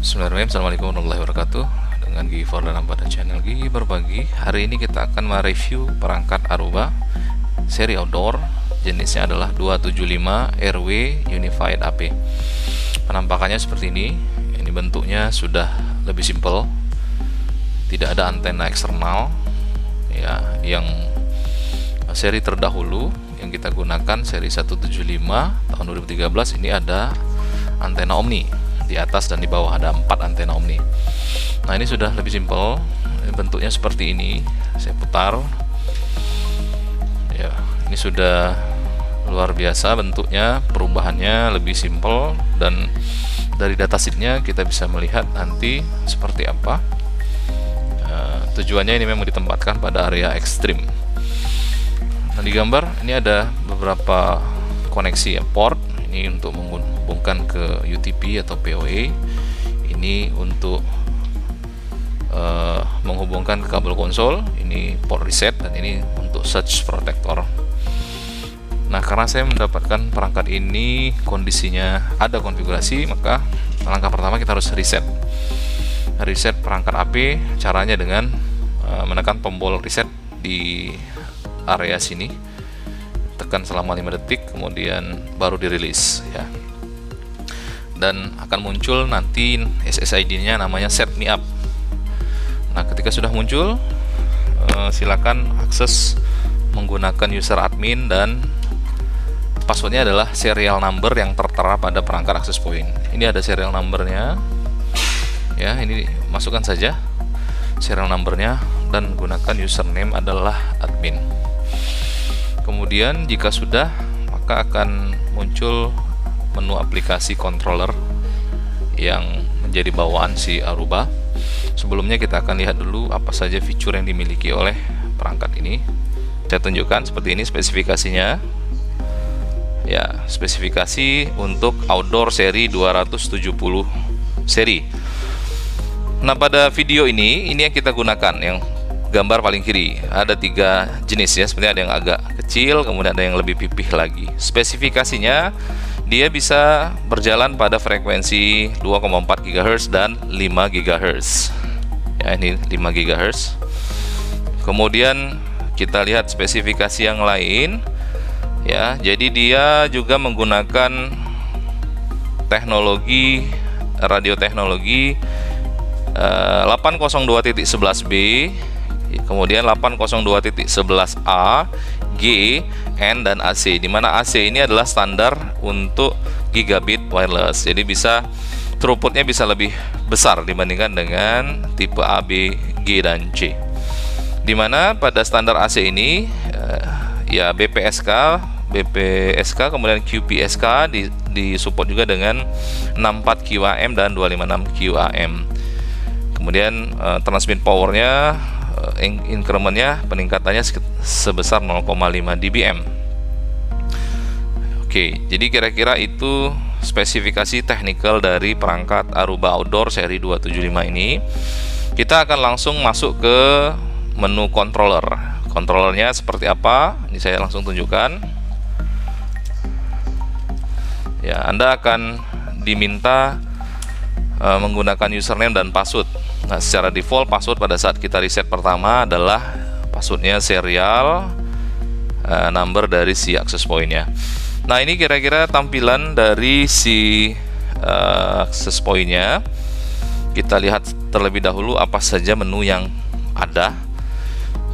Bismillahirrahmanirrahim. Assalamualaikum warahmatullahi wabarakatuh. Dengan Gigi Fordalam pada channel Gigi Berbagi. Hari ini kita akan mereview perangkat Aruba seri outdoor. Jenisnya adalah 275 RW Unified AP. Penampakannya seperti ini. Ini bentuknya sudah lebih simple. Tidak ada antena eksternal. Ya, yang seri terdahulu yang kita gunakan seri 175 tahun 2013 ini ada antena omni. Di atas dan di bawah ada 4 antena omni. Nah, ini sudah lebih simpel. Bentuknya seperti ini. Saya putar. Ya, ini sudah luar biasa bentuknya, perubahannya lebih simpel, dan dari datasheetnya kita bisa melihat nanti seperti apa. Tujuannya ini memang ditempatkan pada area ekstrim. Nah, di gambar ini ada beberapa koneksi port. Ini untuk menghubungkan ke UTP atau PoE. Ini untuk menghubungkan ke kabel konsol. Ini port reset, dan ini untuk surge protector. Nah, karena saya mendapatkan perangkat ini kondisinya ada konfigurasi, maka langkah pertama kita harus reset perangkat AP. Caranya dengan menekan tombol reset di area sini, tekan selama 5 detik, kemudian baru dirilis ya. Dan akan muncul nanti SSID-nya namanya set me up. Nah, ketika sudah muncul, silakan akses menggunakan user admin, dan passwordnya adalah serial number yang tertera pada perangkat access point. Ini ada serial numbernya ya, ini masukkan saja serial numbernya dan gunakan username adalah admin. Kemudian jika sudah, maka akan muncul menu aplikasi controller yang menjadi bawaan si Aruba. Sebelumnya kita akan lihat dulu apa saja fitur yang dimiliki oleh perangkat ini. Saya tunjukkan seperti ini spesifikasinya. Ya, spesifikasi untuk outdoor seri 270 seri. Nah, pada video ini yang kita gunakan, yang gambar paling kiri, ada 3 jenis ya. Sebenarnya ada yang agak kecil, kemudian ada yang lebih pipih lagi. Spesifikasinya, dia bisa berjalan pada frekuensi 2,4 GHz dan 5 GHz. Ya, ini 5 GHz. Kemudian kita lihat spesifikasi yang lain. Ya, jadi dia juga menggunakan teknologi radioteknologi 802.11b, kemudian 802.11a, G, N, dan AC, dimana AC ini adalah standar untuk gigabit wireless. Jadi bisa throughputnya bisa lebih besar dibandingkan dengan tipe A, B, G, dan C. Dimana pada standar AC ini ya BPSK, kemudian QPSK disupport juga dengan 64 QAM dan 256 QAM. Kemudian transmit powernya, incrementnya, peningkatannya sebesar 0,5 dBm. Oke, jadi kira-kira itu spesifikasi teknikal dari perangkat Aruba Outdoor seri 275 ini. Kita akan langsung masuk ke menu controller. Controllernya seperti apa? Ini saya langsung tunjukkan. Ya, Anda akan diminta menggunakan username dan password. Nah, secara default password pada saat kita reset pertama adalah passwordnya serial number dari si access point-nya. Nah, ini kira-kira tampilan dari si access point-nya. Kita lihat terlebih dahulu apa saja menu yang ada.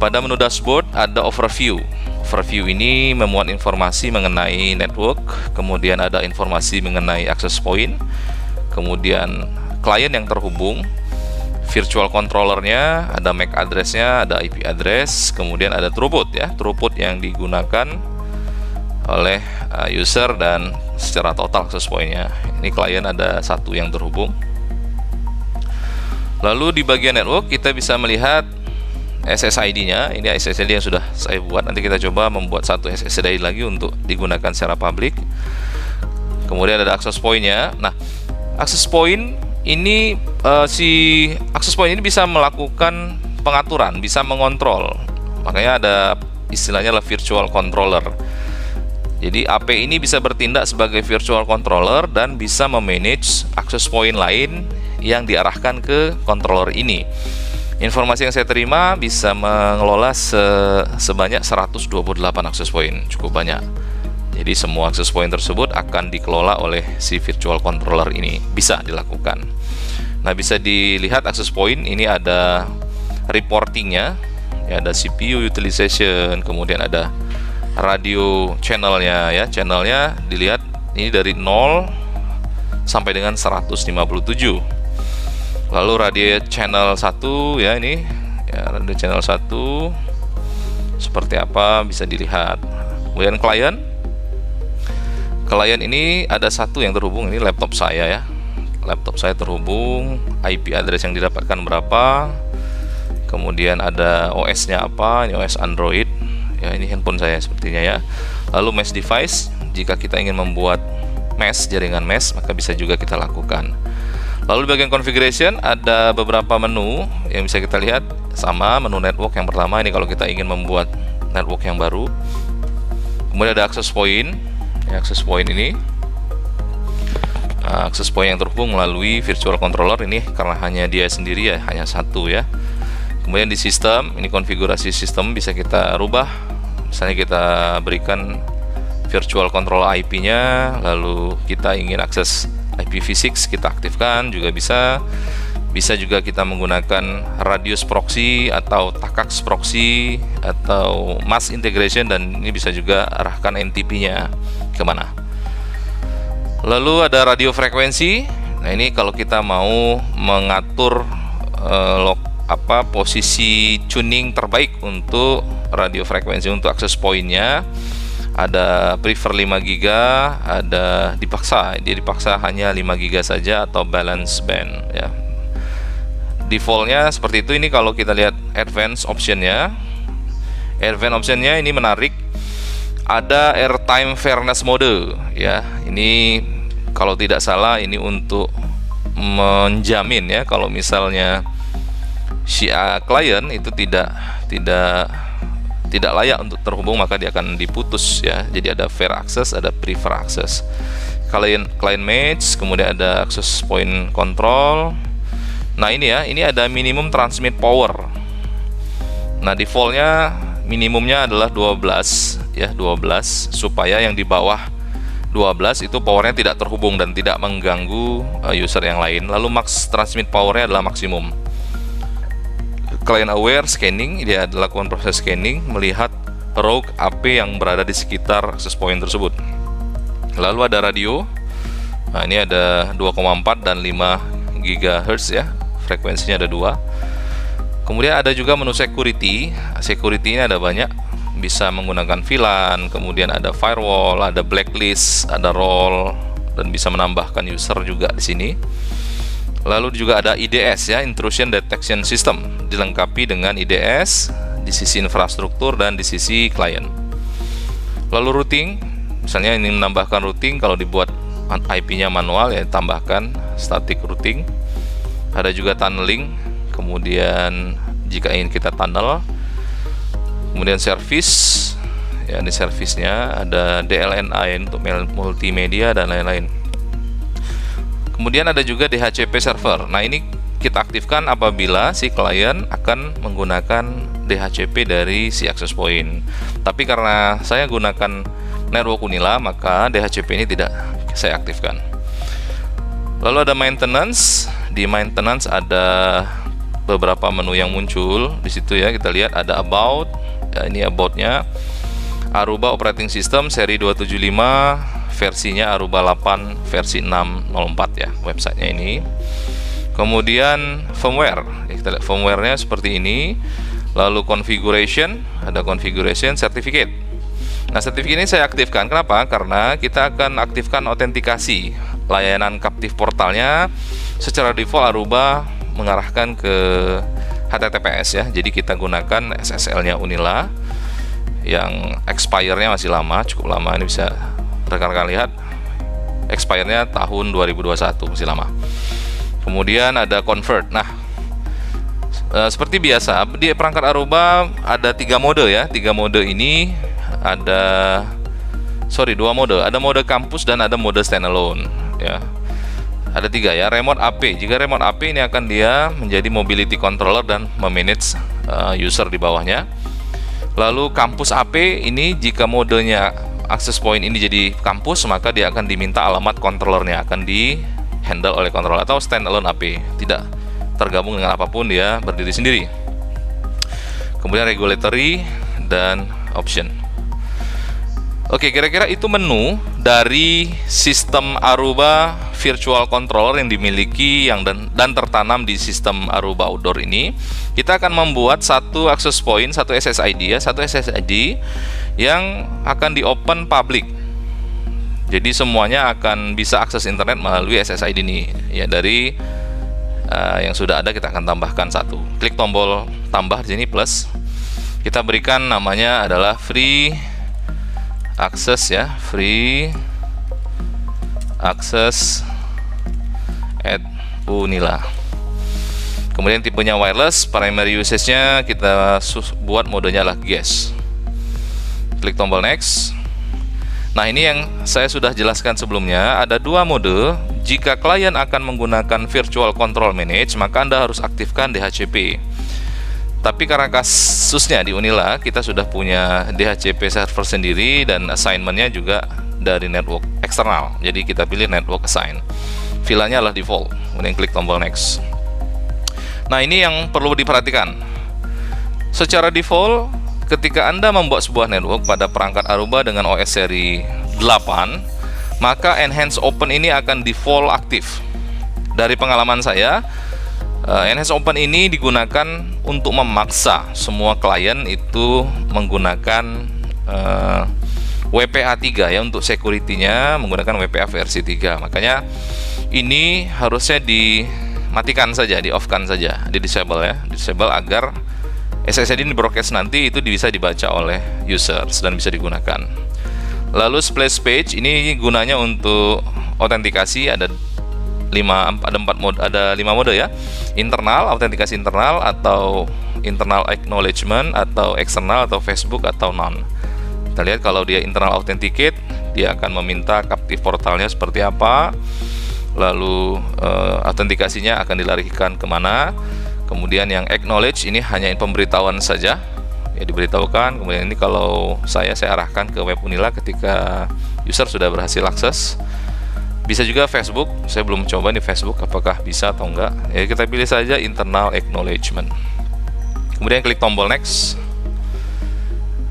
Pada menu dashboard ada overview. Overview ini memuat informasi mengenai network, kemudian ada informasi mengenai access point, kemudian klien yang terhubung, virtual controllernya, ada MAC address-nya, ada IP address, kemudian ada throughput ya, throughput yang digunakan oleh user dan secara total access point-nya. Ini klien ada 1 yang terhubung. Lalu di bagian network kita bisa melihat SSID-nya. Ini SSID yang sudah saya buat. Nanti kita coba membuat satu SSID lagi untuk digunakan secara publik. Kemudian ada access point-nya. Nah, access point ini si access point ini bisa melakukan pengaturan, bisa mengontrol. Makanya ada istilahnya adalah virtual controller. Jadi AP ini bisa bertindak sebagai virtual controller dan bisa memanage access point lain yang diarahkan ke controller ini. Informasi yang saya terima bisa mengelola sebanyak 128 access point, cukup banyak. Jadi semua access point tersebut akan dikelola oleh si virtual controller ini, bisa dilakukan. Nah, bisa dilihat access point ini ada reportingnya, ya, ada CPU utilization, kemudian ada radio channelnya, ya, channelnya dilihat ini dari 0 sampai dengan 157. Lalu radio channel 1, ya, ini ya, radio channel 1 seperti apa bisa dilihat. Kemudian klien ini ada satu yang terhubung, ini laptop saya, ya, laptop saya terhubung, IP address yang didapatkan berapa, kemudian ada OS nya apa, ini OS Android, ya, ini handphone saya sepertinya, ya. Lalu mesh device, jika kita ingin membuat mesh, jaringan mesh, maka bisa juga kita lakukan. Lalu di bagian configuration ada beberapa menu yang bisa kita lihat, sama menu network yang pertama ini kalau kita ingin membuat network yang baru. Kemudian ada access point, ya, access point ini, access point yang terhubung melalui virtual controller ini karena hanya dia sendiri, ya, hanya satu, ya. Kemudian di sistem ini konfigurasi sistem bisa kita rubah, misalnya kita berikan virtual controller IP-nya, lalu kita ingin akses IPv6 kita aktifkan juga bisa. Bisa juga kita menggunakan radius proxy atau takax proxy atau mass integration, dan ini bisa juga arahkan NTP-nya kemana. Lalu ada radio frekuensi. Nah, ini kalau kita mau mengatur posisi tuning terbaik untuk radio frekuensi untuk akses pointnya. Ada prefer 5 GB, ada dia dipaksa hanya 5 GB saja atau balance band, ya. Defaultnya seperti itu. Ini kalau kita lihat advance optionnya, ini menarik. Ada airtime fairness mode, ya. Ini kalau tidak salah ini untuk menjamin, ya, kalau misalnya si klien itu tidak layak untuk terhubung, maka dia akan diputus, ya. Jadi ada fair access, ada prefer access, client match, kemudian ada access point control. Nah, ini, ya, ini ada minimum transmit power. Nah, defaultnya minimumnya adalah 12, ya, 12, supaya yang di bawah 12 itu powernya tidak terhubung dan tidak mengganggu user yang lain. Lalu max transmit powernya adalah maksimum. Client aware scanning, dia lakukan proses scanning melihat rogue AP yang berada di sekitar access point tersebut. Lalu ada radio. Nah, ini ada 2,4 dan 5 GHz, ya, frekuensinya ada 2. Kemudian ada juga menu security. Security ini ada banyak, bisa menggunakan VLAN, kemudian ada firewall, ada blacklist, ada role, dan bisa menambahkan user juga di sini. Lalu juga ada IDS, ya, Intrusion Detection System, dilengkapi dengan IDS di sisi infrastruktur dan di sisi klien. Lalu routing, misalnya ini menambahkan routing, kalau dibuat IP-nya manual, ya, tambahkan static routing. Ada juga tunneling, kemudian jika ingin kita tunnel. Kemudian service, ya, di service-nya ada DLNA untuk multimedia dan lain-lain. Kemudian ada juga DHCP server. Nah, ini kita aktifkan apabila si klien akan menggunakan DHCP dari si access point. Tapi karena saya gunakan network Unila, maka DHCP ini tidak saya aktifkan. Lalu ada maintenance. Di maintenance ada beberapa menu yang muncul di situ, ya. Kita lihat ada about, ya, ini about-nya. Aruba operating system seri 275, versinya Aruba 8 versi 6.04, ya, websitenya ini. Kemudian firmware, ya, kita lihat firmware-nya seperti ini. Lalu configuration, ada configuration certificate. Nah, certificate ini saya aktifkan. Kenapa? Karena kita akan aktifkan autentikasi layanan captive portalnya. Secara default Aruba mengarahkan ke HTTPS, ya. Jadi kita gunakan SSL-nya Unila yang expire-nya masih lama, cukup lama. Ini bisa rekan-rekan lihat, expire-nya tahun 2021, masih lama. Kemudian ada convert. Nah, seperti biasa di perangkat Aruba ada 3 mode, ya. 3 mode ini ada 2 mode. Ada mode kampus dan ada mode standalone, ya. ada 3 ya, remote AP. Jika remote AP ini akan dia menjadi mobility controller dan memanage user di bawahnya. Lalu kampus AP ini jika modenya access point ini jadi kampus, maka dia akan diminta alamat controllernya, akan di handle oleh controller. Atau standalone AP, tidak tergabung dengan apapun, dia berdiri sendiri. Kemudian regulatory dan option. Oke, kira-kira itu menu dari sistem Aruba Virtual Controller yang dimiliki dan tertanam di sistem Aruba Outdoor ini. Kita akan membuat satu access point, satu SSID ya, satu SSID yang akan di open public. Jadi semuanya akan bisa akses internet melalui SSID ini. Ya, dari yang sudah ada kita akan tambahkan satu. Klik tombol tambah di sini plus. Kita berikan namanya adalah free access ya, free access at Unila. Kemudian tipenya wireless, primary usage-nya kita buat modenya adalah GES. Klik tombol next. Nah, ini yang saya sudah jelaskan sebelumnya, ada 2 mode. Jika klien akan menggunakan virtual control manage, maka Anda harus aktifkan DHCP. Tapi karena kasusnya di Unila, kita sudah punya DHCP server sendiri dan assignmentnya juga dari network eksternal. Jadi kita pilih network assign. Filanya adalah default. Kemudian klik tombol next. Nah, ini yang perlu diperhatikan. Secara default, ketika Anda membuat sebuah network pada perangkat Aruba dengan OS seri 8, maka Enhance Open ini akan default aktif. Dari pengalaman saya, Enhance Open ini digunakan untuk memaksa semua klien itu menggunakan WPA 3 ya, untuk security-nya menggunakan WPA versi 3. Makanya ini harusnya dimatikan saja, di off-kan saja, di disable ya, disable agar SSID ini broadcast nanti itu bisa dibaca oleh users dan bisa digunakan. Lalu splash page ini gunanya untuk autentikasi, ada 5 mode ya. Internal, autentikasi internal, atau internal acknowledgement, atau eksternal, atau Facebook, atau none. Kita lihat kalau dia internal authenticate, dia akan meminta captive portalnya seperti apa, lalu autentikasinya akan dilarikan kemana. Kemudian yang acknowledge ini hanya pemberitahuan saja ya, diberitahukan. Kemudian ini kalau saya arahkan ke web Unila ketika user sudah berhasil akses. Bisa juga Facebook, saya belum coba di Facebook apakah bisa atau enggak ya, kita pilih saja internal acknowledgement. Kemudian klik tombol next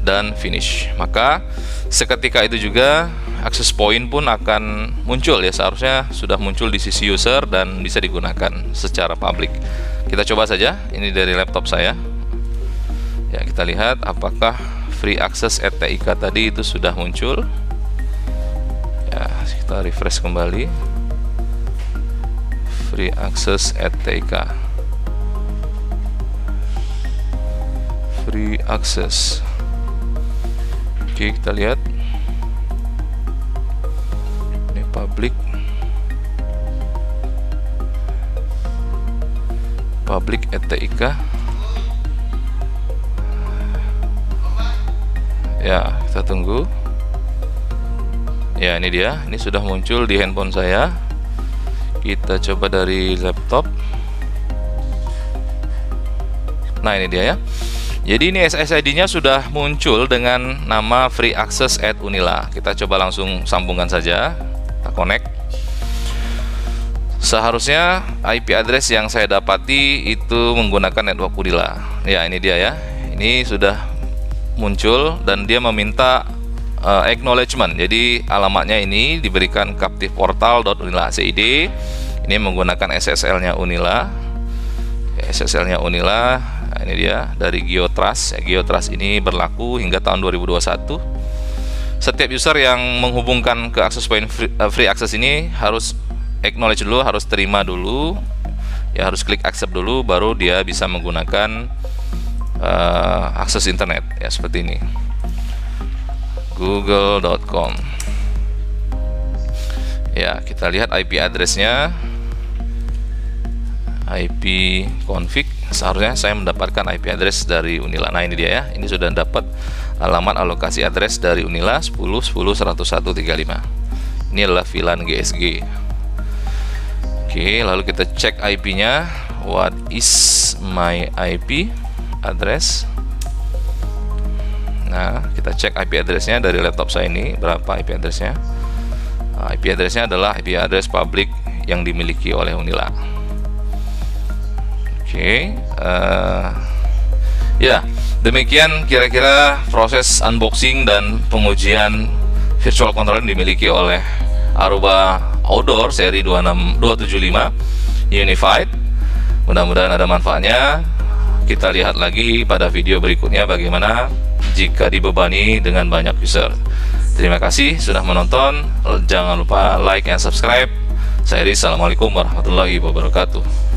dan finish. Maka seketika itu juga access point pun akan muncul ya, seharusnya sudah muncul di sisi user dan bisa digunakan secara public. Kita coba saja, ini dari laptop saya ya, kita lihat apakah free access at TIK tadi itu sudah muncul ya. Kita refresh kembali, free access at TIK, free access. Oke, kita lihat ini public at TIK ya, kita tunggu ya. Ini dia, ini sudah muncul di handphone saya. Kita coba dari laptop. Nah, ini dia ya. Jadi ini SSID-nya sudah muncul dengan nama free access at Unila. Kita coba langsung sambungkan saja, kita connect. Seharusnya IP address yang saya dapati itu menggunakan network Unila. Ya, ini dia ya. Ini sudah muncul dan dia meminta acknowledgement. Jadi alamatnya ini diberikan captive portal.unila.cid. Ini menggunakan SSL-nya Unila. SSL-nya Unila. Nah, ini dia dari GeoTrust. GeoTrust ini berlaku hingga tahun 2021. Setiap user yang menghubungkan ke access point free access ini harus acknowledge dulu, harus terima dulu ya, harus klik accept dulu, baru dia bisa menggunakan akses internet ya, seperti ini, google.com ya. Kita lihat IP addressnya, IP config. Seharusnya saya mendapatkan IP address dari Unila. Nah, ini dia ya, ini sudah dapat alamat alokasi address dari Unila 10.10.101.35. Ini adalah VLAN GSG. Oke, lalu kita cek IP-nya. What is my IP address? Nah, kita cek IP address-nya dari laptop saya ini. Berapa IP address-nya? Nah, IP address-nya adalah IP address publik yang dimiliki oleh Unila. Oke, ya, demikian kira-kira proses unboxing dan pengujian virtual controller yang dimiliki oleh Aruba Outdoor seri 275 Unified. Mudah-mudahan ada manfaatnya. Kita lihat lagi pada video berikutnya bagaimana jika dibebani dengan banyak user. Terima kasih sudah menonton. Jangan lupa like and subscribe. Saya Rizal. Assalamualaikum warahmatullahi wabarakatuh.